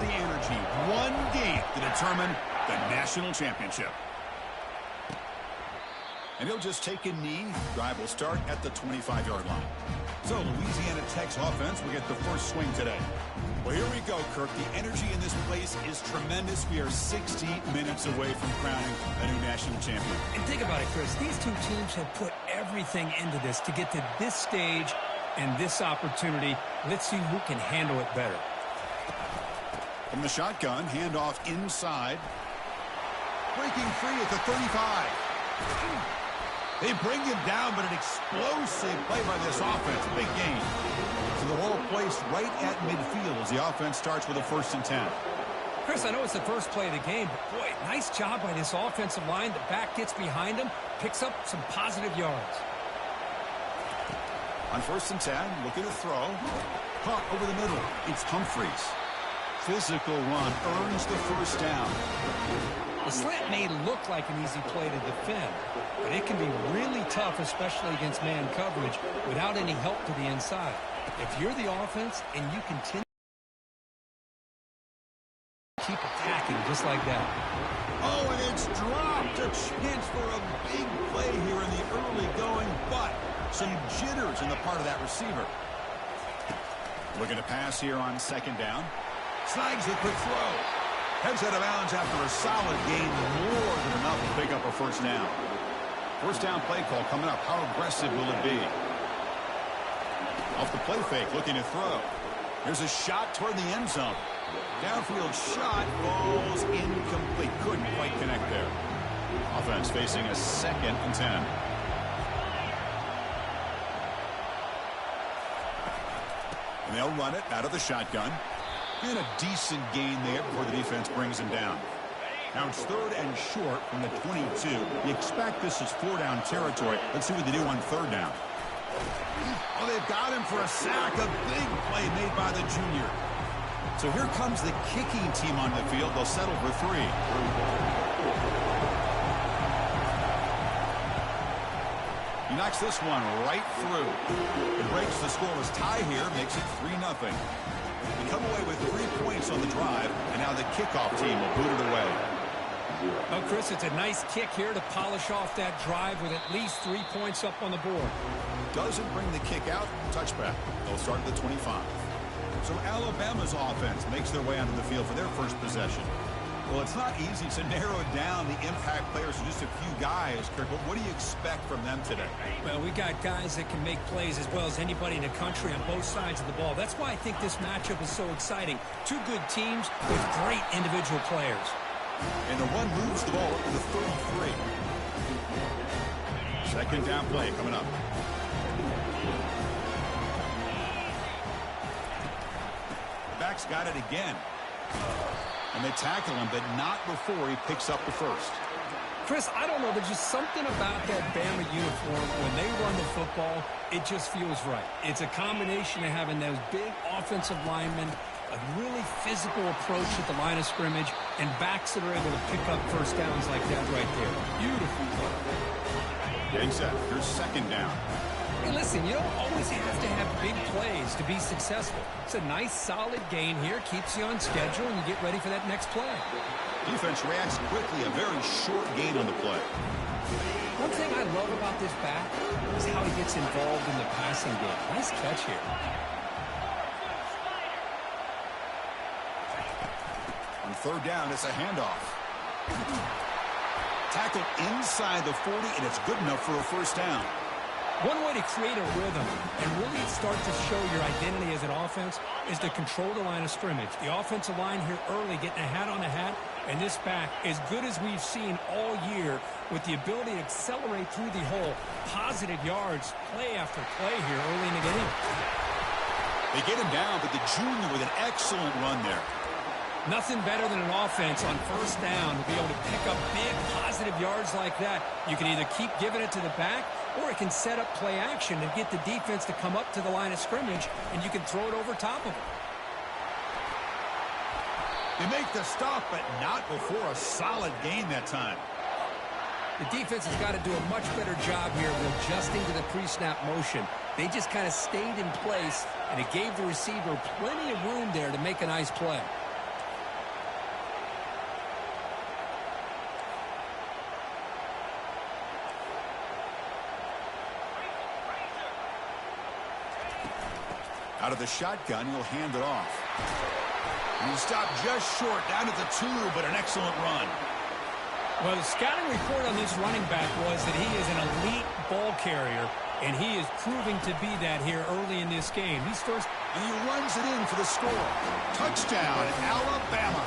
the energy. One game to determine the national championship. And he'll just take a knee. Drive will start at the 25-yard line. So Louisiana Tech's offense will get the first swing today. Well, here we go, Kirk. The energy in this place is tremendous. We are 60 minutes away from crowning a new national champion. And think about it, Chris. These two teams have put everything into this to get to this stage and this opportunity. Let's see who can handle it better. From the shotgun, handoff inside. Breaking free at the 35. They bring him down, but an explosive play by this offense. Big gain. So the whole place right at midfield as the offense starts with a 1st and 10. Chris, I know it's the first play of the game, but boy, nice job by this offensive line. The back gets behind him, picks up some positive yards. On 1st and 10, looking to throw. Caught over the middle. It's Humphreys. Physical run earns the 1st down. The slant may look like an easy play to defend, but it can be really tough, especially against man coverage, without any help to the inside. If you're the offense and you continue to keep attacking just like that. Oh, and it's dropped. A chance for a big play here in the early going, but some jitters in the part of that receiver. Looking to pass here on 2nd down. Snags the quick throw. Heads out of bounds after a solid gain, more than enough to pick up a 1st down. 1st down play call coming up. How aggressive will it be? Off the play fake, looking to throw. Here's a shot toward the end zone. Downfield shot falls incomplete. Couldn't quite connect there. Offense facing a 2nd and 10. And they'll run it out of the shotgun. And a decent gain there before the defense brings him down. Now it's 3rd and short from the 22. You expect this is 4-down territory. Let's see what they do on 3rd down. Oh, they've got him for a sack. A big play made by the junior. So here comes the kicking team on the field. They'll settle for 3. He knocks this one right through. It breaks the scoreless tie here, makes it 3-0. They come away with 3 points on the drive, and now the kickoff team will boot it away. Oh, Chris, it's a nice kick here to polish off that drive with at least 3 points up on the board. Doesn't bring the kick out. Touchback. They'll start at the 25. So Alabama's offense makes their way onto the field for their first possession. Well, it's not easy to narrow down the impact players to just a few guys, Kirk, but what do you expect from them today? Well, we got guys that can make plays as well as anybody in the country on both sides of the ball. That's why I think this matchup is so exciting. Two good teams with great individual players. And the one moves the ball up to the 33. 2nd down play coming up. The back's got it again. And they tackle him, but not before he picks up the 1st. Chris, I don't know. There's just something about that Bama uniform. When they run the football, it just feels right. It's a combination of having those big offensive linemen, a really physical approach at the line of scrimmage, and backs that are able to pick up 1st downs like that right there. Beautiful play. Getting set. Here's 2nd down. Hey, listen, you don't always have to have big plays to be successful. It's a nice, solid gain here. Keeps you on schedule, and you get ready for that next play. Defense reacts quickly. A very short gain on the play. One thing I love about this back is how he gets involved in the passing game. Nice catch here. On 3rd down, it's a handoff. Tackled inside the 40, and it's good enough for a 1st down. One way to create a rhythm and really start to show your identity as an offense is to control the line of scrimmage. The offensive line here early getting a hat on a hat, and this back, as good as we've seen all year, with the ability to accelerate through the hole, positive yards, play after play here early in the game. They get him down, but the junior with an excellent run there. Nothing better than an offense on 1st down to be able to pick up big positive yards like that. You can either keep giving it to the back, or it can set up play action and get the defense to come up to the line of scrimmage, and you can throw it over top of them. They make the stop, but not before a solid gain that time. The defense has got to do a much better job here of adjusting to the pre-snap motion. They just kind of stayed in place, and it gave the receiver plenty of room there to make a nice play. Out of the shotgun, he'll hand it off. And he stopped just short, down at the 2, but an excellent run. Well, the scouting report on this running back was that he is an elite ball carrier, and he is proving to be that here early in this game. He's first. And he runs it in for the score. Touchdown, Alabama.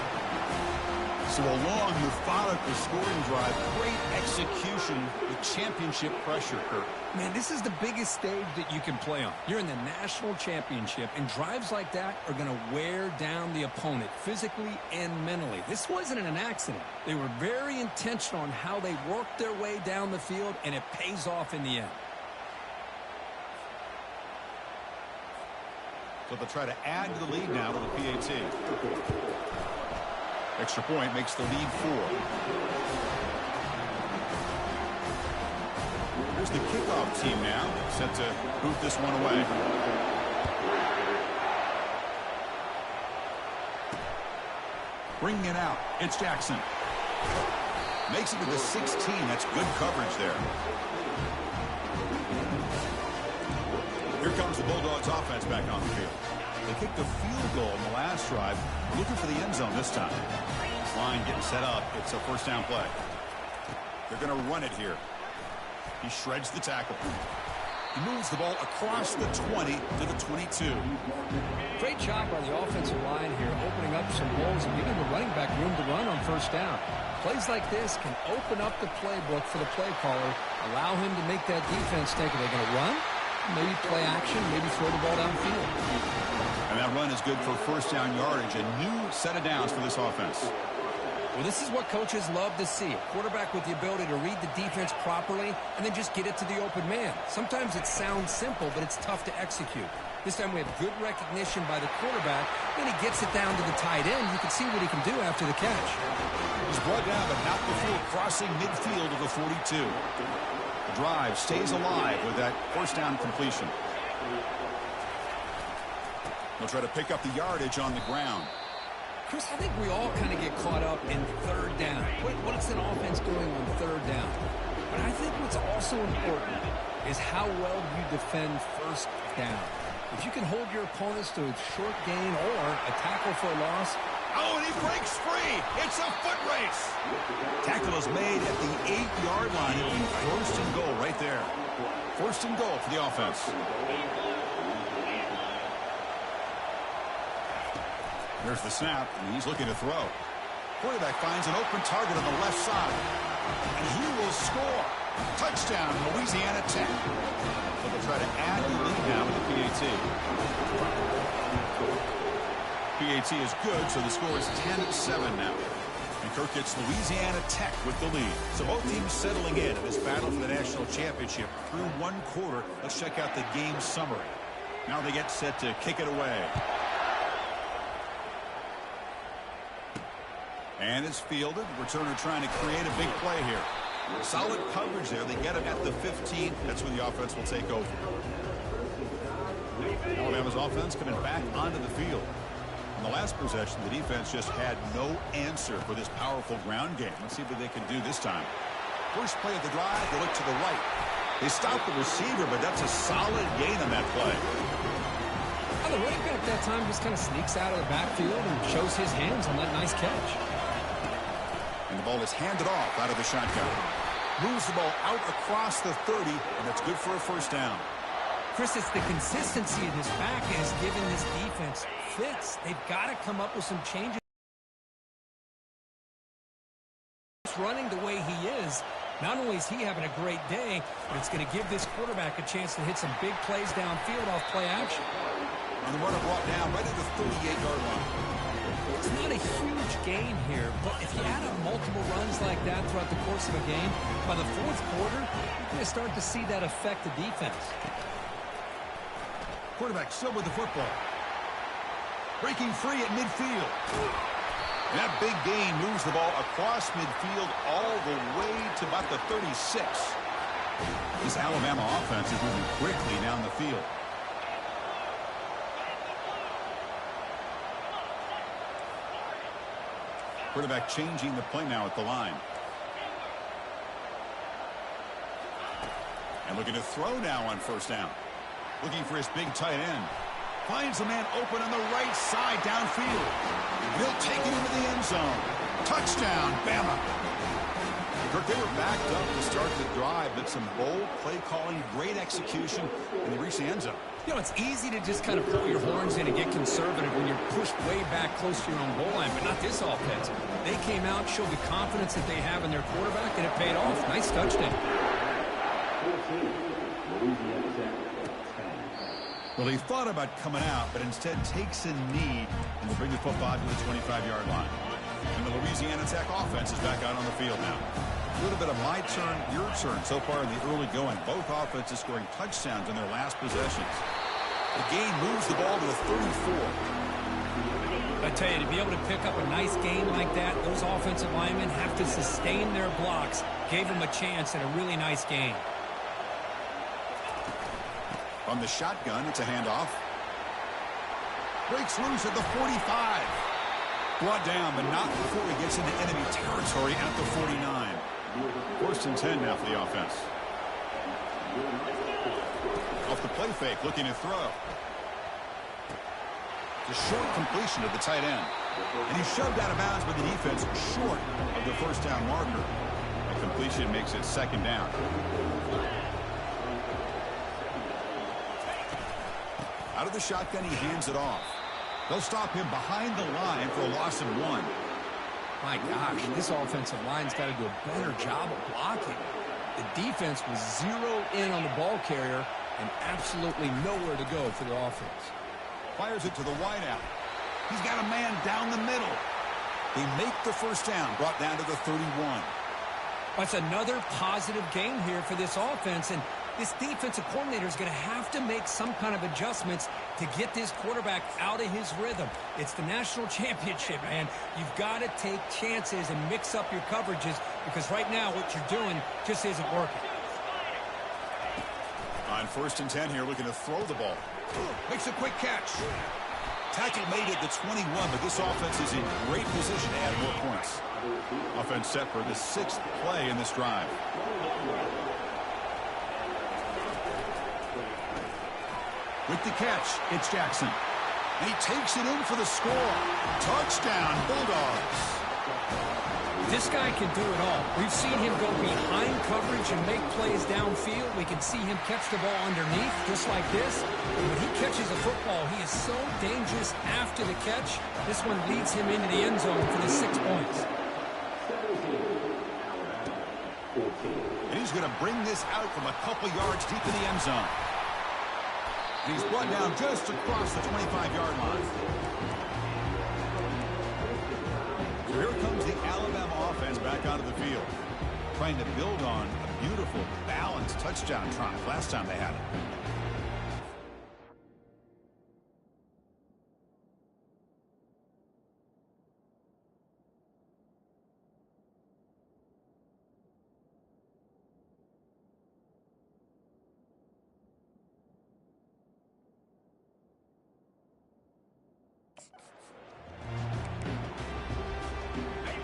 So a long, methodical scoring drive. Great execution with championship pressure, Kurt. Man, this is the biggest stage that you can play on. You're in the national championship, and drives like that are going to wear down the opponent physically and mentally. This wasn't an accident. They were very intentional on how they worked their way down the field, and it pays off in the end. So they'll try to add to the lead now with the PAT. Extra point makes the lead 4. Here's the kickoff team now, set to boot this one away. Bringing it out, it's Jackson. Makes it to the 16. That's good coverage there. Here comes the Bulldogs offense back on the field. They kicked a field goal in the last drive. Looking for the end zone this time. Line getting set up. It's a first down play. They're going to run it here. He shreds the tackle. He moves the ball across the 20 to the 22. Great job by the offensive line here, opening up some holes and giving the running back room to run on first down. Plays like this can open up the playbook for the play caller, allow him to make that defense think, are they going to run? Maybe play action, maybe throw the ball downfield. And that run is good for first down yardage. A new set of downs for this offense. Well, this is what coaches love to see. A quarterback with the ability to read the defense properly and then just get it to the open man. Sometimes it sounds simple, but it's tough to execute. This time we have good recognition by the quarterback. Then he gets it down to the tight end. You can see what he can do after the catch. He's brought down, but not the field, crossing midfield of the 42. The drive stays alive with that first down completion. They'll try to pick up the yardage on the ground. Chris, I think we all kind of get caught up in third down. What's an offense doing on third down? But I think what's also important is how well you defend first down. If you can hold your opponents to a short gain or a tackle for a loss. Oh, and he breaks free. It's a foot race. Tackle is made at the 8-yard line. It'll be first and goal right there. First and goal for the offense. There's the snap, and he's looking to throw. Quarterback finds an open target on the left side. And he will score. Touchdown, Louisiana Tech. So they'll try to add the lead now with the PAT. PAT is good, so the score is 10-7 now. And Kirk gets Louisiana Tech with the lead. So both teams settling in this battle for the national championship through one quarter. Let's check out the game summary. Now they get set to kick it away. And it's fielded. Returner trying to create a big play here. Solid coverage there. They get it at the 15. That's where the offense will take over. Alabama's offense coming back onto the field. In the last possession, the defense just had no answer for this powerful ground game. Let's see what they can do this time. First play of the drive, they look to the right. They stop the receiver, but that's a solid gain on that play. Well, the running back that time just kind of sneaks out of the backfield and shows his hands on that nice catch. And the ball is handed off out of the shotgun. Moves the ball out across the 30, and that's good for a first down. Chris, it's the consistency of his back is giving this defense fits. They've got to come up with some changes. Running the way he is, not only is he having a great day, but it's going to give this quarterback a chance to hit some big plays downfield off play action. And the runner brought down right at the 38-yard line. It's not a huge gain here, but if you add up multiple runs like that throughout the course of a game, by the fourth quarter, you're going to start to see that affect the defense. Quarterback still with the football. Breaking free at midfield. And that big gain moves the ball across midfield all the way to about the 36. This Alabama offense is moving quickly down the field. Quarterback changing the play now at the line. And looking to throw now on first down. Looking for his big tight end. Finds a man open on the right side downfield. He'll take it into the end zone. Touchdown, Bama. Kirk, they were backed up to start the drive, but some bold play calling, great execution, and they reached the end zone. You know, it's easy to just kind of pull your horns in and get conservative when you're pushed way back close to your own goal line, but not this offense. They came out, showed the confidence that they have in their quarterback, and it paid off. Nice touchdown. Well, he thought about coming out, but instead takes a knee and will bring the football to the 25-yard line. And the Louisiana Tech offense is back out on the field now. A little bit of my turn, your turn so far in the early going. Both offenses scoring touchdowns in their last possessions. The game moves the ball to the 34. I tell you, to be able to pick up a nice game like that, those offensive linemen have to sustain their blocks. Gave them a chance at a really nice game. On the shotgun, it's a handoff. Breaks loose at the 45. Brought down, but not before he gets into enemy territory at the 49. First and 10 now for the offense. Off the play fake, looking to throw. The short completion to the tight end. And he's shoved out of bounds by the defense short of the first down marker. A completion makes it second down. Out of the shotgun, he hands it off. They'll stop him behind the line for a loss of 1. My gosh, this offensive line's got to do a better job of blocking. The defense was zeroed in on the ball carrier and absolutely nowhere to go for the offense. Fires it to the wideout. He's got a man down the middle. They make the first down, brought down to the 31. That's another positive game here for this offense, and this defensive coordinator is going to have to make some kind of adjustments to get this quarterback out of his rhythm. It's the national championship, man. You've got to take chances and mix up your coverages because right now what you're doing just isn't working. On first and 10 here, looking to throw the ball. Makes a quick catch. Tackle made at the 21, but this offense is in great position to add more points. Offense set for the 6th play in this drive. With the catch, it's Jackson. And he takes it in for the score. Touchdown, Bulldogs. This guy can do it all. We've seen him go behind coverage and make plays downfield. We can see him catch the ball underneath, just like this. When he catches a football, he is so dangerous after the catch. This one leads him into the end zone for the 6 points. And he's going to bring this out from a couple yards deep in the end zone. And he's brought down just across the 25-yard line. So here comes the Alabama offense back onto the field, trying to build on a beautiful, balanced touchdown drive last time they had it.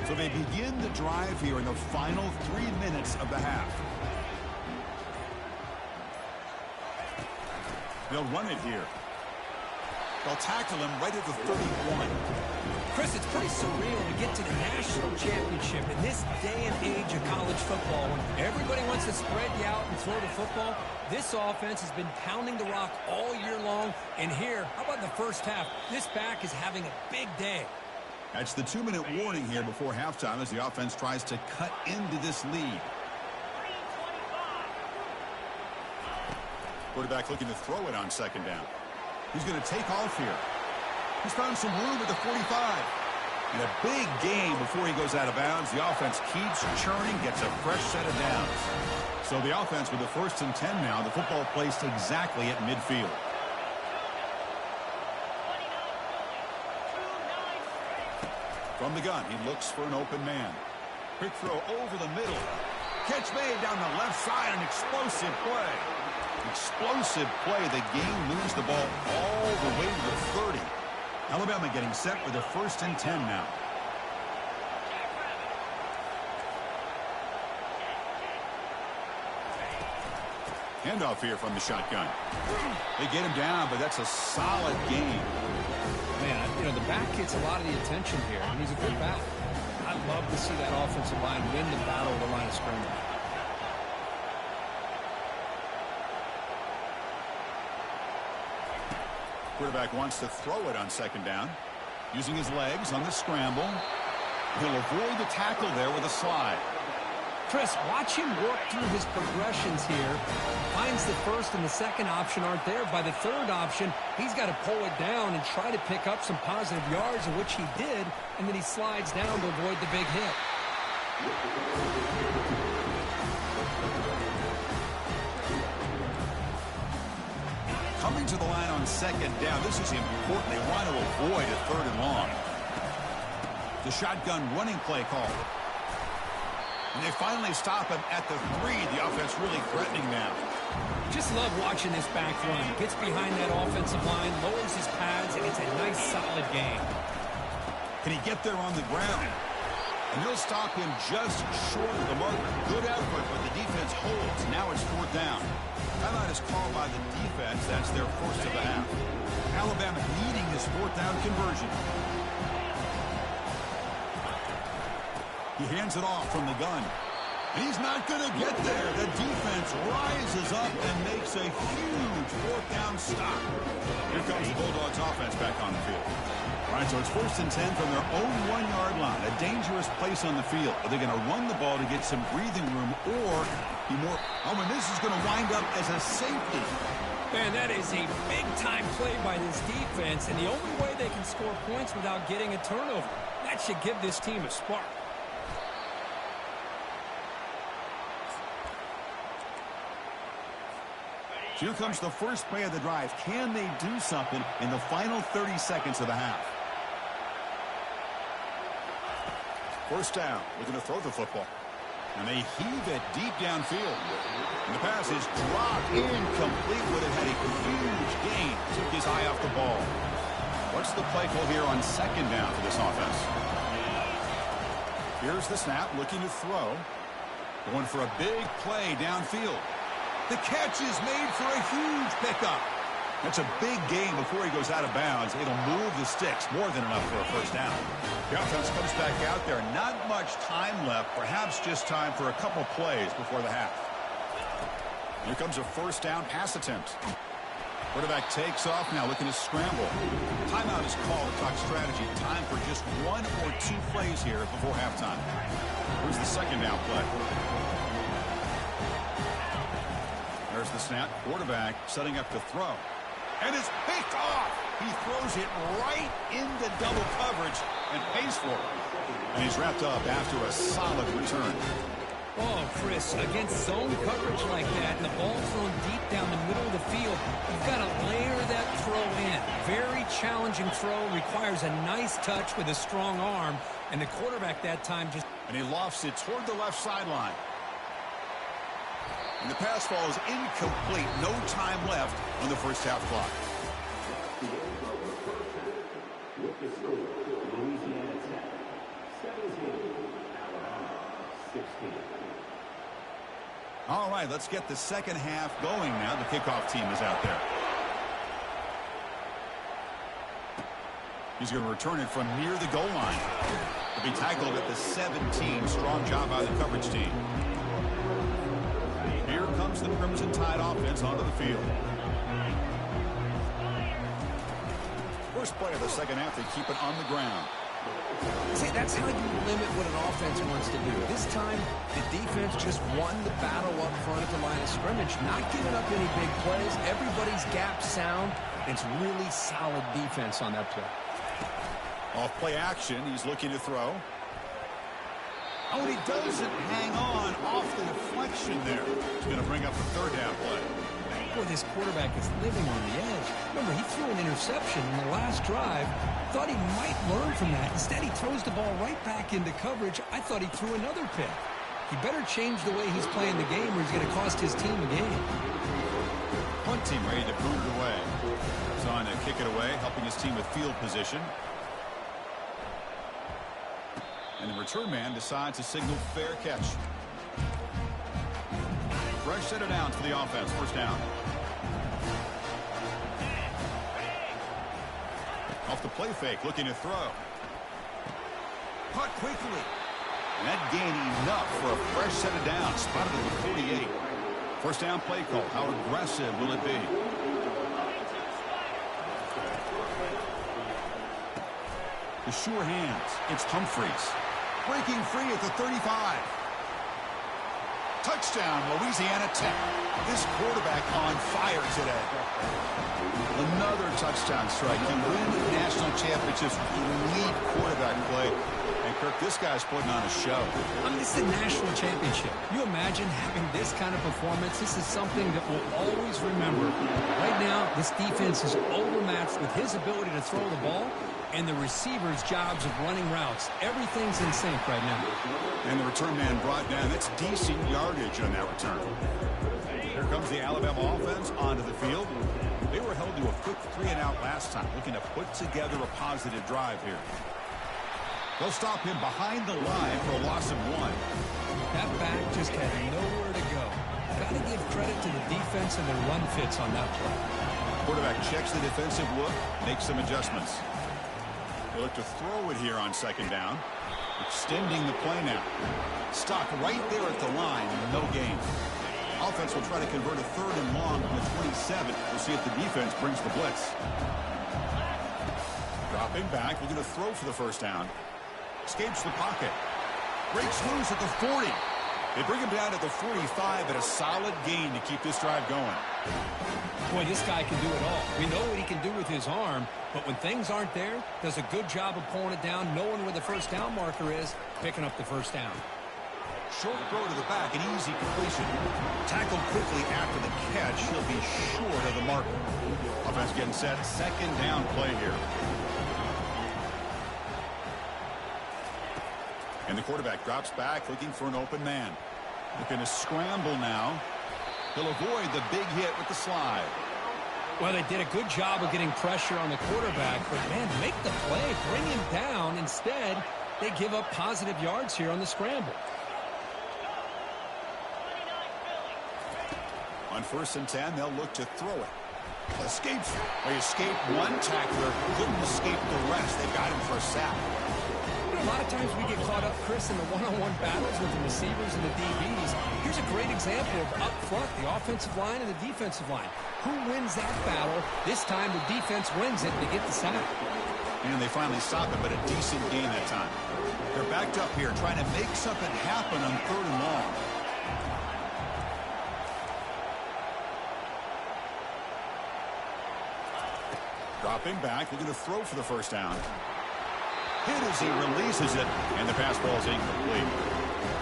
So they begin the drive here in the final 3 minutes of the half. They'll run it here. They'll tackle him right at the 31. Chris, it's pretty surreal to get to the national championship in this day and age of college football when everybody wants to spread you out and throw the football. This offense has been pounding the rock all year long. And here, how about the first half? This back is having a big day. That's the 2-minute warning here before halftime as the offense tries to cut into this lead. Quarterback looking to throw it on second down. He's going to take off here. He's found some room at the 45. And a big gain before he goes out of bounds. The offense keeps churning, gets a fresh set of downs. So the offense with the first and 10 now. The football placed exactly at midfield. From the gun, he looks for an open man. Quick throw over the middle. Catch made down the left side, an explosive play. Explosive play. The game moves the ball all the way to the 30. Alabama getting set with a first and 10 now. Handoff here from the shotgun. They get him down, but that's a solid game. Man, you know, the back gets a lot of the attention here, and he's a good back. I'd love to see that offensive line win the battle of the line of scrimmage. Quarterback wants to throw it on second down. Using his legs on the scramble. He'll avoid the tackle there with a slide. Chris, watch him work through his progressions here. Finds the first and the second option aren't there. By the third option, he's got to pull it down and try to pick up some positive yards, of which he did, and then he slides down to avoid the big hit. Coming to the line on second down. This is important. They want to avoid a third and long. The shotgun running play call. And they finally stop him at the 3. The offense really threatening now. Just love watching this back run. Gets behind that offensive line, lowers his pads, and it's a nice, solid game. Can he get there on the ground? And they'll stop him just short of the marker. Good effort, but the defense holds. Now it's 4th down. Timeout is called by the defense. That's their first of the half. Alabama needing this 4th down conversion. He hands it off from the gun. He's not going to get there. The defense rises up and makes a huge 4th down stop. Here comes the Bulldogs offense back on the field. All right, so it's 1st and 10 from their own 1-yard line. A dangerous place on the field. Are they going to run the ball to get some breathing room or be more... Oh, and this is going to wind up as a safety. Man, that is a big-time play by this defense, and the only way they can score points without getting a turnover. That should give this team a spark. Here comes the first play of the drive. Can they do something in the final 30 seconds of the half? 1st down. Looking to throw the football. And they heave it deep downfield. And the pass is dropped incomplete. Would have had a huge gain. Took his eye off the ball. What's the play call here on second down for this offense? Here's the snap. Looking to throw. Going for a big play downfield. The catch is made for a huge pickup. That's a big gain before he goes out of bounds. It'll move the sticks. More than enough for a 1st down. The offense comes back out there. Not much time left. Perhaps just time for a couple plays before the half. Here comes a 1st down pass attempt. Quarterback takes off now, looking to scramble. Timeout is called to talk strategy. Time for just 1 or 2 plays here before halftime. Here's the 2nd down play. There's the snap. Quarterback setting up to throw. And it's picked off. He throws it right into double coverage and pays for it. And he's wrapped up after a solid return. Oh, Chris, against zone coverage like that and the ball thrown deep down the middle of the field, you've got to layer that throw in. Very challenging throw. Requires a nice touch with a strong arm. And the quarterback that time just... And he lofts it toward the left sideline. And the pass falls incomplete. No time left on the first half clock. All right, let's get the second half going now. The kickoff team is out there. He's going to return it from near the goal line. He'll be tackled at the 17. Strong job by the coverage team. Here comes the Crimson Tide offense onto the field. First play of the second half, they keep it on the ground. See, that's how you limit what an offense wants to do. This time, the defense just won the battle up front at the line of scrimmage, not giving up any big plays. Everybody's gap sound. It's really solid defense on that play. Off play action, he's looking to throw. Oh, and he doesn't hang on off the deflection there. He's going to bring up the third down play. Boy, this quarterback is living on the edge. Remember, he threw an interception in the last drive. Thought he might learn from that. Instead, he throws the ball right back into coverage. I thought he threw another pick. He better change the way he's playing the game or he's going to cost his team a game. Punt team ready to boot it away. He's on to kick it away, helping his team with field position. And the return man decides to signal fair catch. Fresh fresh set of downs for the offense. First down. Off the play fake, looking to throw. Caught quickly. And that gained enough for a fresh set of downs. Spotted at the 48. First down play call. How aggressive will it be? The sure hands. It's Humphreys. Breaking free at the 35. Touchdown, Louisiana Tech. This quarterback on fire today. Another touchdown strike. Can win national championships with elite quarterback play. And, Kirk, this guy's putting on a show. I mean, this is a national championship. You imagine having this kind of performance? This is something that we'll always remember. Right now, this defense is overmatched with his ability to throw the ball and the receivers' jobs of running routes. Everything's in sync right now. And the return man brought down. That's decent yardage on that return. Here comes the Alabama offense onto the field. They were held to a quick 3-and-out last time, looking to put together a positive drive here. They'll stop him behind the line for a loss of 1. That back just had nowhere to go. Got to give credit to the defense and their run fits on that play. Quarterback checks the defensive look, makes some adjustments. They look to throw it here on second down. Extending the play now. Stopped right there at the line, no gain. Offense will try to convert a 3rd and long from the 27. We'll see if the defense brings the blitz. Dropping back, looking to throw for the first down. Escapes the pocket. Breaks loose at the 40. They bring him down at the 45, but a solid gain to keep this drive going. Boy, this guy can do it all. We know what he can do with his arm, but when things aren't there, does a good job of pulling it down, knowing where the first down marker is, picking up the first down. Short throw to the back, an easy completion. Tackled quickly after the catch. He'll be short of the mark. Offense getting set. Second down play here. And the quarterback drops back, looking for an open man. Looking to scramble now. He'll avoid the big hit with the slide. Well, they did a good job of getting pressure on the quarterback, but, man, make the play, bring him down. Instead, they give up positive yards here on the scramble. On 1st and 10, they'll look to throw it. Escapes. They escaped one tackler, couldn't escape the rest. They got him for a sack. A lot of times we get caught up, Chris, in the one-on-one battles with the receivers and the DBs. Here's a great example of up front, the offensive line and the defensive line. Who wins that battle? This time the defense wins it to get the sack. And they finally stop it, but a decent gain that time. They're backed up here trying to make something happen on 3rd and long. Dropping back, looking to throw for the first down. Hit as he releases it, and the pass ball is incomplete.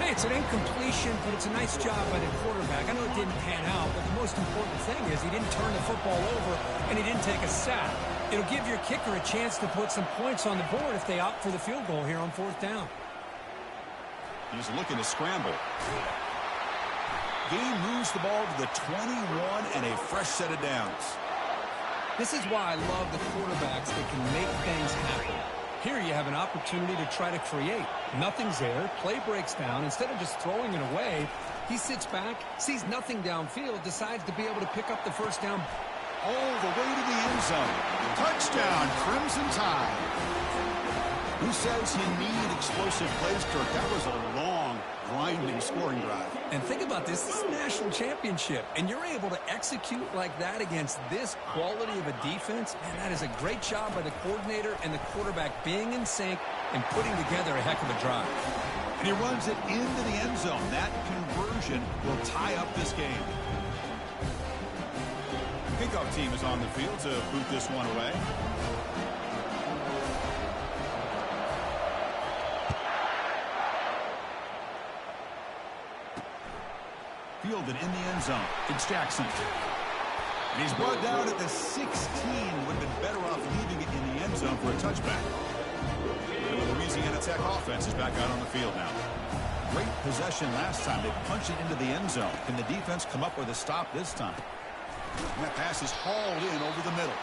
Hey, it's an incompletion, but it's a nice job by the quarterback. I know it didn't pan out, but the most important thing is he didn't turn the football over, and he didn't take a sack. It'll give your kicker a chance to put some points on the board if they opt for the field goal here on 4th down. He's looking to scramble. Gain moves the ball to the 21 and a fresh set of downs. This is why I love the quarterbacks that can make things happen. Here you have an opportunity to try to create. Nothing's there. Play breaks down. Instead of just throwing it away, he sits back, sees nothing downfield, decides to be able to pick up the first down. All the way to the end zone. Touchdown, Crimson Tide. Who says you need explosive plays, Kirk? That was a long, grinding scoring drive. And think about this. This is a national championship, and you're able to execute like that against this quality of a defense. Man, that is a great job by the coordinator and the quarterback being in sync and putting together a heck of a drive. And he runs it into the end zone. That conversion will tie up this game. The kickoff team is on the field to boot this one away. Fielded in the end zone. It's Jackson. And he's brought down at the 16. Would have been better off leaving it in the end zone for a touchback. And the Louisiana Tech offense is back out on the field now. Great possession last time. They punched it into the end zone. Can the defense come up with a stop this time? And that pass is hauled in over the middle.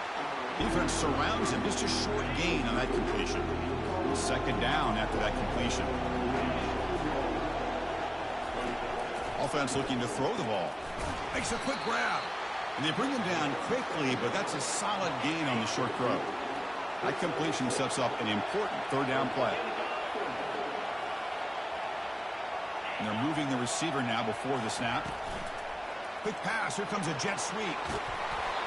Defense surrounds him. Just a short gain on that completion. Second down after that completion. Offense looking to throw the ball. Makes a quick grab. And they bring him down quickly, but that's a solid gain on the short throw. That completion sets up an important third down play. And they're moving the receiver now before the snap. Quick pass. Here comes a jet sweep.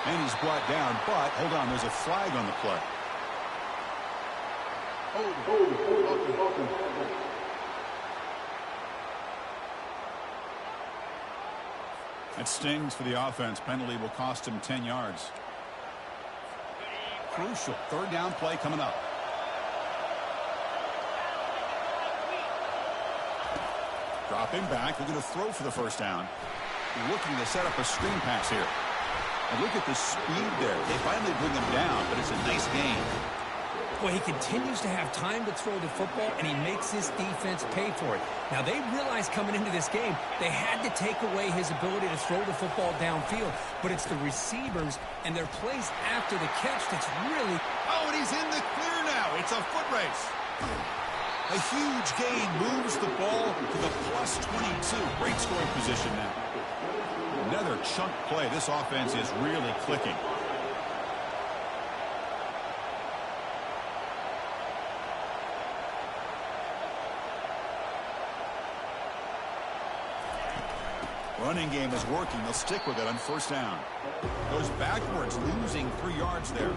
And he's brought down, but hold on, there's a flag on the play. That stings for the offense. Penalty will cost him 10 yards. Crucial third down play coming up. Dropping back, looking to throw for the first down. Looking to set up a screen pass here. And look at the speed there. They finally bring him down, but it's a nice gain. Well, he continues to have time to throw the football, and he makes this defense pay for it. Now, they realized coming into this game, they had to take away his ability to throw the football downfield. But it's the receivers and their plays after the catch that's really... Oh, and he's in the clear now. It's a foot race. A huge gain moves the ball to the plus 22. Great scoring position now. Another chunk play. This offense is really clicking. Running game is working. They'll stick with it on first down. Goes backwards, losing 3 yards there.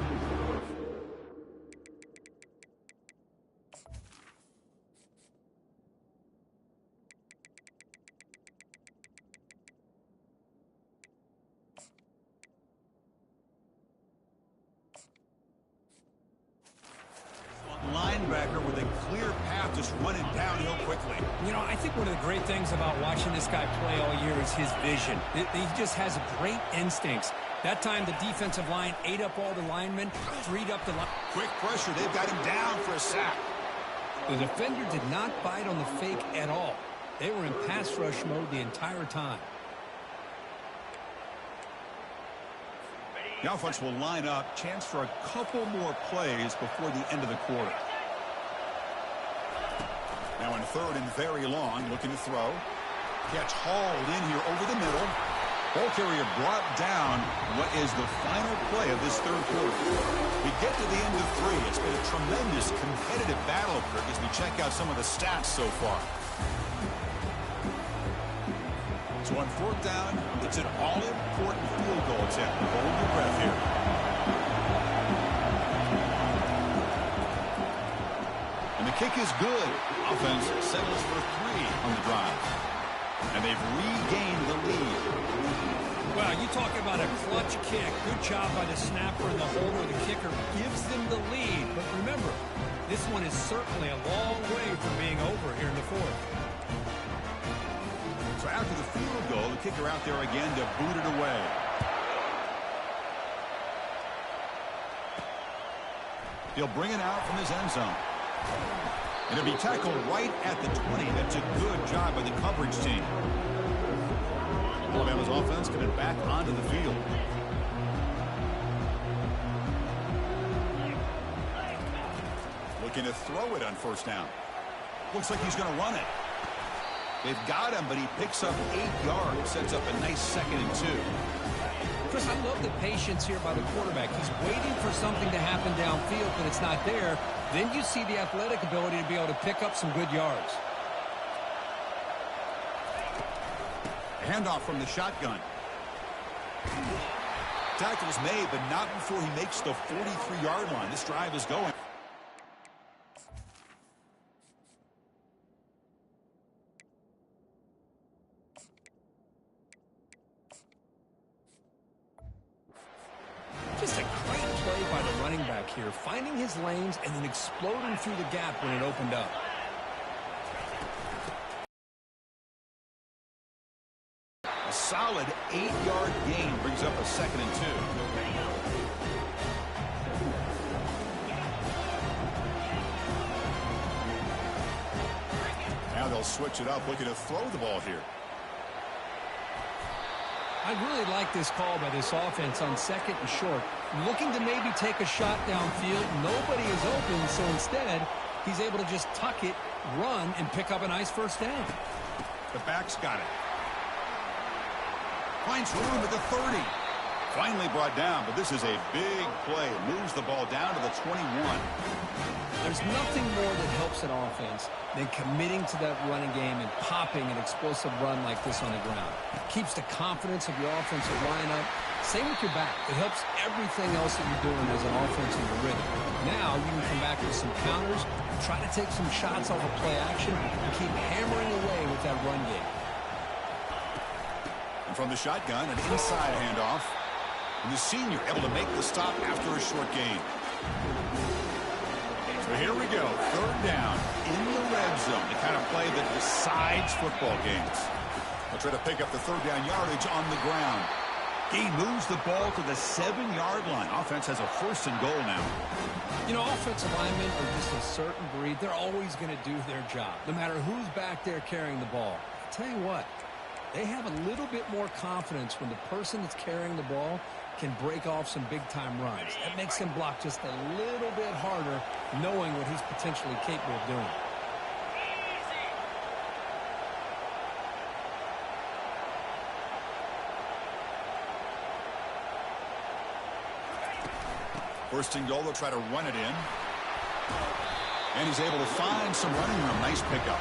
Linebacker with a clear path, just running downhill quickly. You know, I think one of the great things about watching this guy play all year is his vision. He just has great instincts. That time, the defensive line ate up all the linemen, freed up the line. Quick pressure. They've got him down for a sack. The defender did not bite on the fake at all. They were in pass rush mode the entire time. The offense will line up. Chance for a couple more plays before the end of the quarter. Now in third and very long, looking to throw. Catch hauled in here over the middle. Ball carrier brought down. What is the final play of this third quarter? We get to the end of three. It's been a tremendous competitive battle, Kirk, as we check out some of the stats so far. So on fourth down, it's an all-important field goal attempt. Hold your breath here. And the kick is good. Offense settles for 3 on the drive. And they've regained the lead. Well, you talk about a clutch kick. Good job by the snapper and the holder. The kicker gives them the lead. But remember, this one is certainly a long way from being over here in the fourth. So after the field goal, the kicker out there again to boot it away. He'll bring it out from his end zone. And it'll be tackled right at the 20. That's a good job by the coverage team. Alabama's offense coming back onto the field. Looking to throw it on first down. Looks like he's going to run it. They've got him, but he picks up 8 yards. Sets up a nice 2nd and 2. Chris, I love the patience here by the quarterback. He's waiting for something to happen downfield, but it's not there. Then you see the athletic ability to be able to pick up some good yards. Handoff from the shotgun. Tackle's made, but not before he makes the 43-yard line. This drive is going. Just a great play by the running back here, finding his lanes and then exploding through the gap when it opened up. A solid 8-yard gain brings up a 2nd and 2. Now they'll switch it up, looking to throw the ball here. I really like this call by this offense on 2nd and short. Looking to maybe take a shot downfield. Nobody is open, so instead, he's able to just tuck it, run, and pick up a nice first down. The back's got it. Finds room at the 30. Finally brought down, but this is a big play. Moves the ball down to the 21. There's nothing more that helps an offense than committing to that running game and popping an explosive run like this on the ground. Keeps the confidence of your offensive line up. Same with your back. It helps everything else that you're doing as an offensive rhythm. Now you can come back with some counters, try to take some shots off of play action, and keep hammering away with that run game. And from the shotgun, an inside handoff. And the senior able to make the stop after a short gain. So here we go, third down in the red zone, the kind of play that decides football games. They'll try to pick up the third down yardage on the ground. He moves the ball to the 7-yard line. Offense has a 1st and goal now. You know, offensive linemen are just a certain breed. They're always going to do their job, no matter who's back there carrying the ball. I'll tell you what, they have a little bit more confidence when the person that's carrying the ball can break off some big-time runs. That makes him block just a little bit harder, knowing what he's potentially capable of doing. First and goal, they'll try to run it in. And he's able to find some running room. Nice pickup.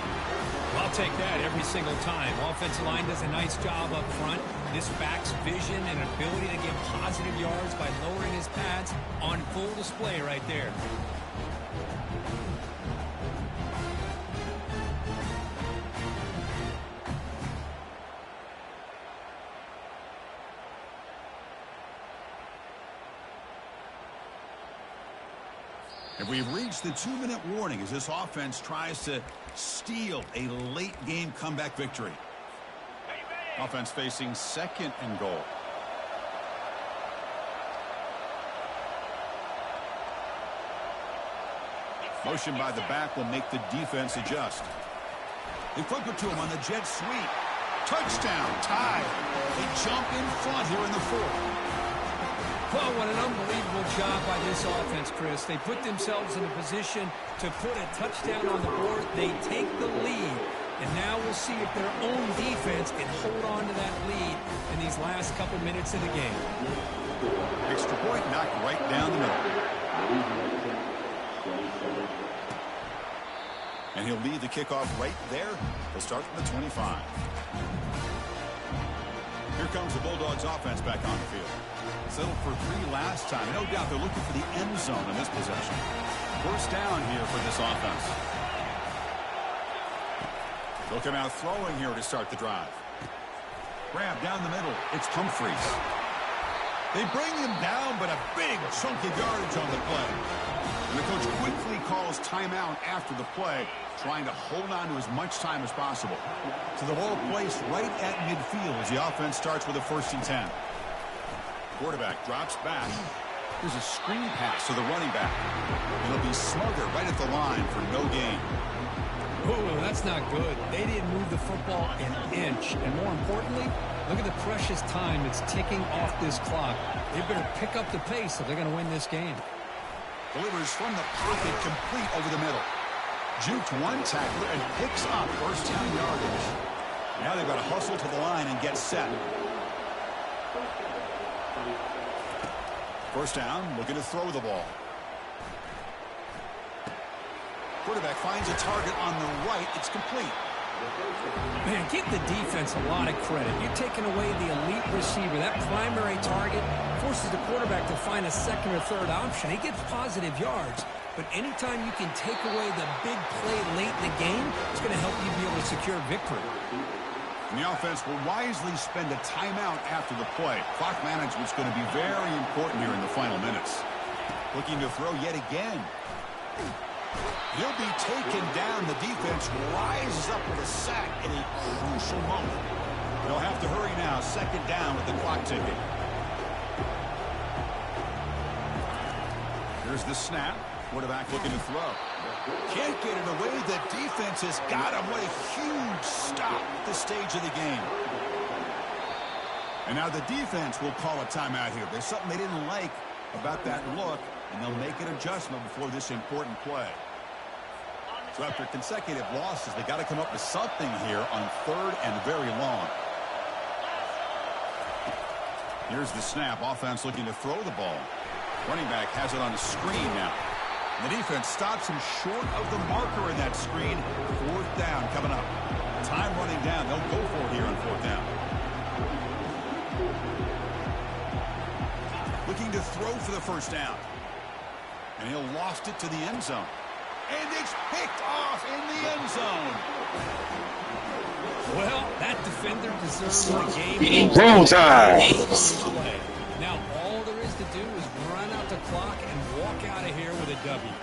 I'll take that every single time. Offensive line does a nice job up front. This back's vision and ability to get positive yards by lowering his pads on full display right there. And we've reached the 2-minute warning as this offense tries to steal a late-game comeback victory. Offense facing 2nd and goal. Motion by the back will make the defense adjust. They flip it to him on the jet sweep. Touchdown, tied. They jump in front here in the 4th. Well, what an unbelievable job by this offense, Chris. They put themselves in a position to put a touchdown on the board. They take the lead, and now we'll see if their own defense can hold on to that lead in these last couple minutes of the game. Extra point knocked right down the middle. And he'll lead the kickoff right there. He'll start from the 25. Here comes the Bulldogs offense back on the field. Settled for 3 last time. No doubt they're looking for the end zone in this possession. First down here for this offense. They'll come out throwing here to start the drive. Grab down the middle. It's Humphreys. They bring him down, but a big chunk of yardage on the play. And the coach quickly calls timeout after the play, trying to hold on to as much time as possible. So the ball placed right at midfield as the offense starts with a 1st and 10. Quarterback drops back. There's a screen pass to the running back. It'll be smothered right at the line for no gain. Ooh, that's not good. They didn't move the football an inch. And more importantly, look at the precious time that's ticking off this clock. They better pick up the pace if they're going to win this game. Delivers from the pocket complete over the middle. Juked one tackler and picks up 1st down yardage. Now they've got to hustle to the line and get set. 1st down, looking to throw the ball. Quarterback finds a target on the right. It's complete. Man, give the defense a lot of credit. You're taking away the elite receiver. That primary target forces the quarterback to find a 2nd or 3rd option. He gets positive yards. But anytime you can take away the big play late in the game, it's going to help you be able to secure victory. And the offense will wisely spend a timeout after the play. Clock management's going to be very important here in the final minutes. Looking to throw yet again. He'll be taken down. The defense rises up with a sack in a crucial moment. They'll have to hurry now. 2nd down with the clock ticking. Here's the snap. Quarterback looking to throw. Can't get it away. The defense has got him. What a huge stop at this stage of the game. And now the defense will call a timeout here. There's something they didn't like about that look, and they'll make an adjustment before this important play. So after consecutive losses, they got to come up with something here on 3rd and very long. Here's the snap. Offense looking to throw the ball. Running back has it on a screen now. The defense stops him short of the marker in that screen. 4th down coming up. Time running down. They'll go for it here on 4th down. Looking to throw for the 1st down. And he'll lost it to the end zone. And it's picked off in the end zone. Well, that defender deserves the game. Time. Now, all there is to do is run out the clock and walk out of here with a W.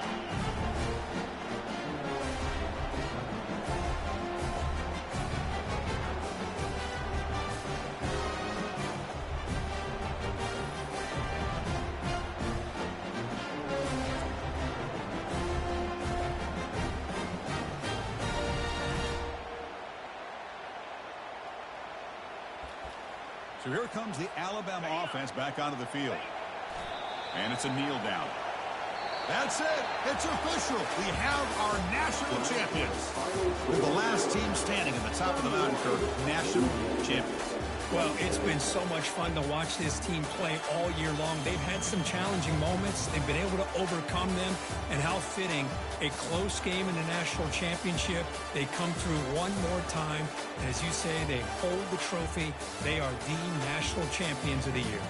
So here comes the Alabama offense back onto the field. And it's a kneel down. That's it. It's official. We have our national champions. We're the last team standing at the top of the mountain curve, national champions. Well, it's been so much fun to watch this team play all year long. They've had some challenging moments. They've been able to overcome them. And how fitting, a close game in the national championship. They come through one more time. And as you say, they hold the trophy. They are the national champions of the year.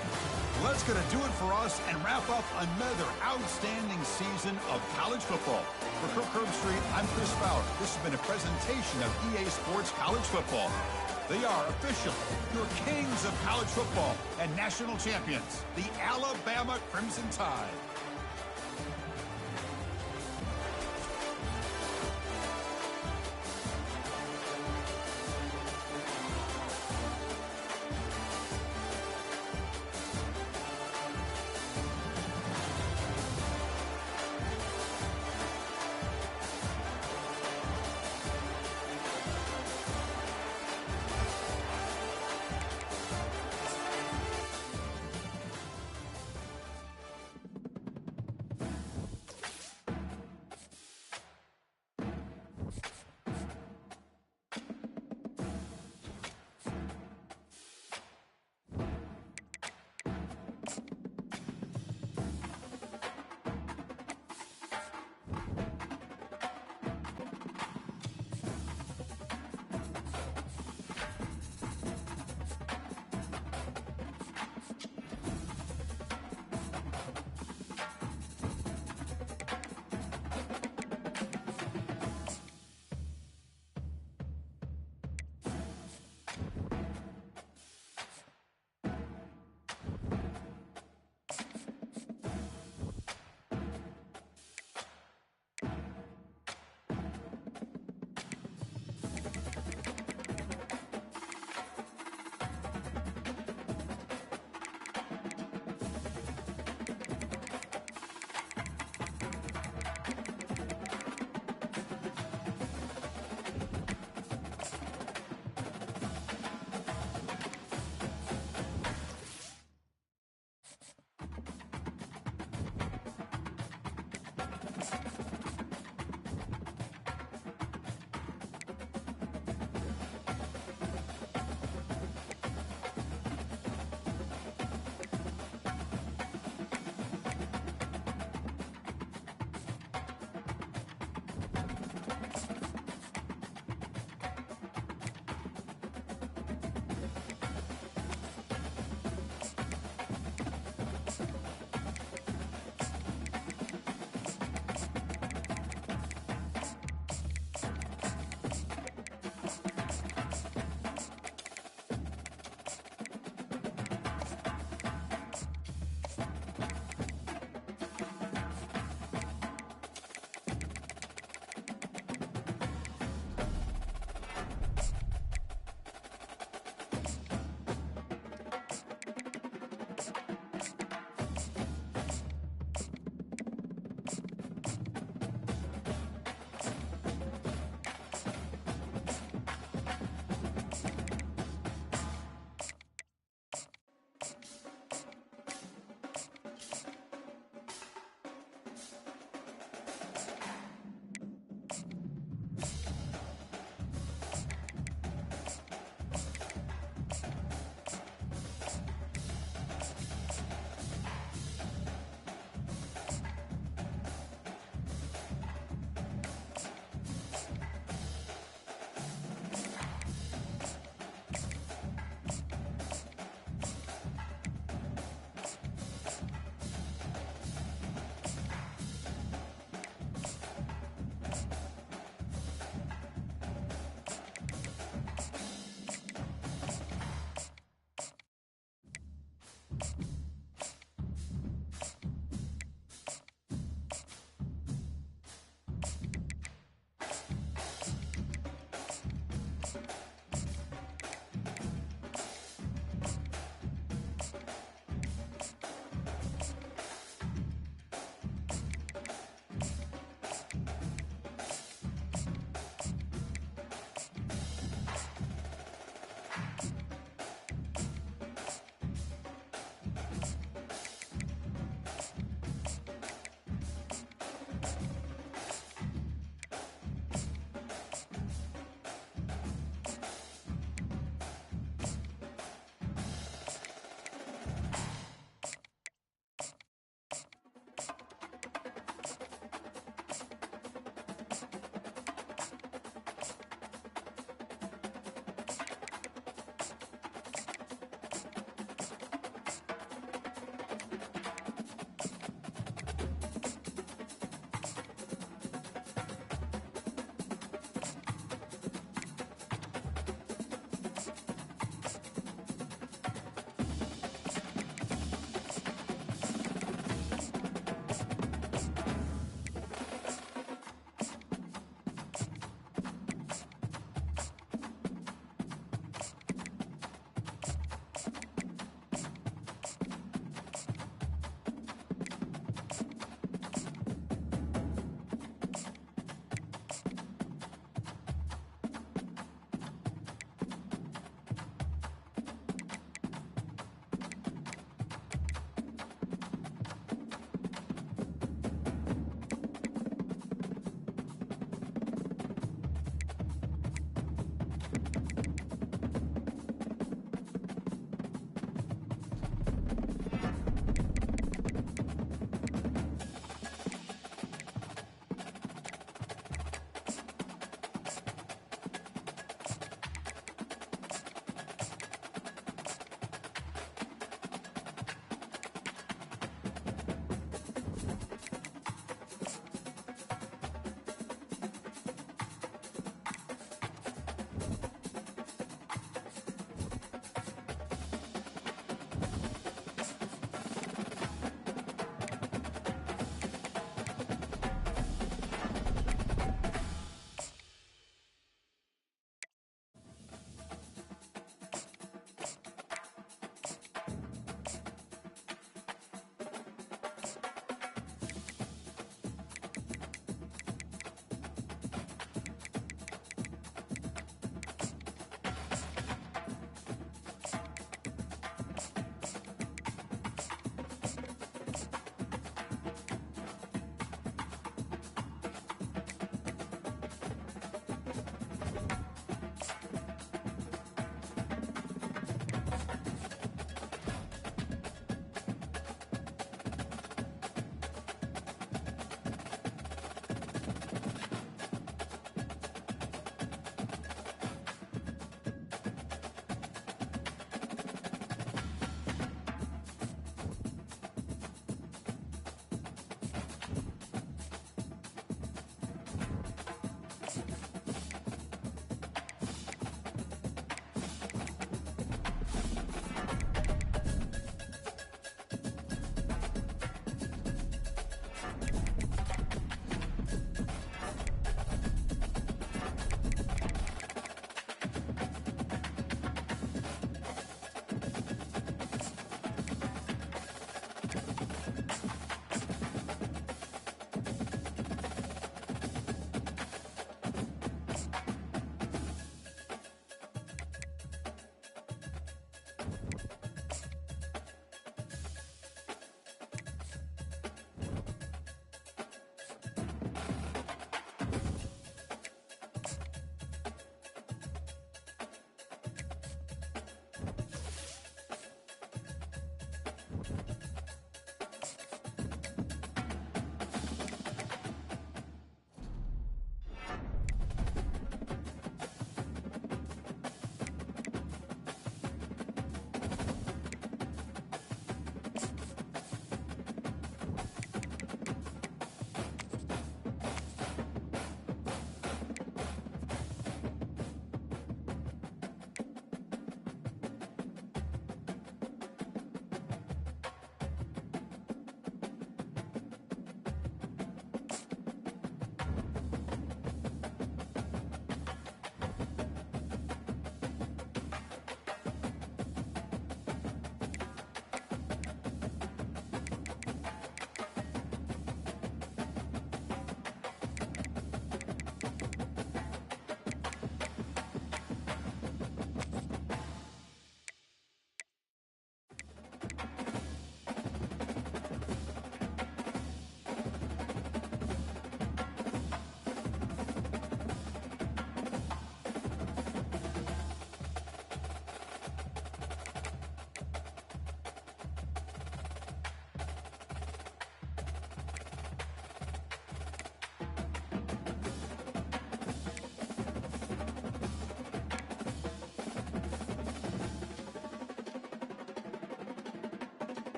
Well, that's going to do it for us and wrap up another outstanding season of college football. For Kirk Herbstreit, I'm Chris Fowler. This has been a presentation of EA Sports College Football. They are official, your kings of college football and national champions, the Alabama Crimson Tide.